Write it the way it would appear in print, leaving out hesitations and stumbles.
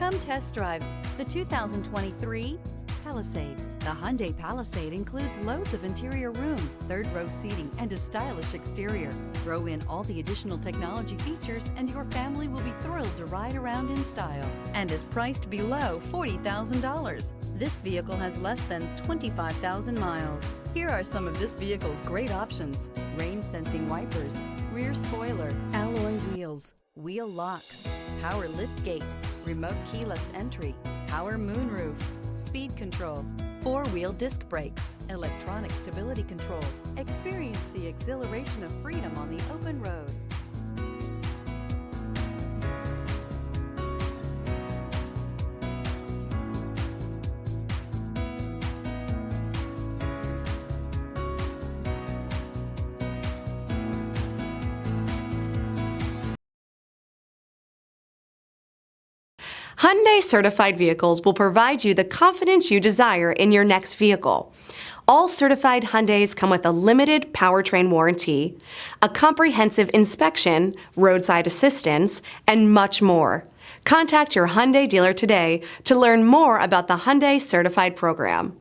Come test drive the 2023 Palisade. The Hyundai Palisade includes loads of interior room, third-row seating, and a stylish exterior. Throw in all the additional technology features and your family will be thrilled to ride around in style, and is priced below $40,000. This vehicle has less than 25,000 miles. Here are some of this vehicle's great options: rain-sensing wipers, rear spoiler, alloy wheels, wheel locks, power liftgate, remote keyless entry, power moonroof, speed control, four-wheel disc brakes, electronic stability control. Experience the exhilaration of freedom on the open road. Hyundai certified vehicles will provide you the confidence you desire in your next vehicle. All certified Hyundais come with a limited powertrain warranty, a comprehensive inspection, roadside assistance, and much more. Contact your Hyundai dealer today to learn more about the Hyundai Certified program.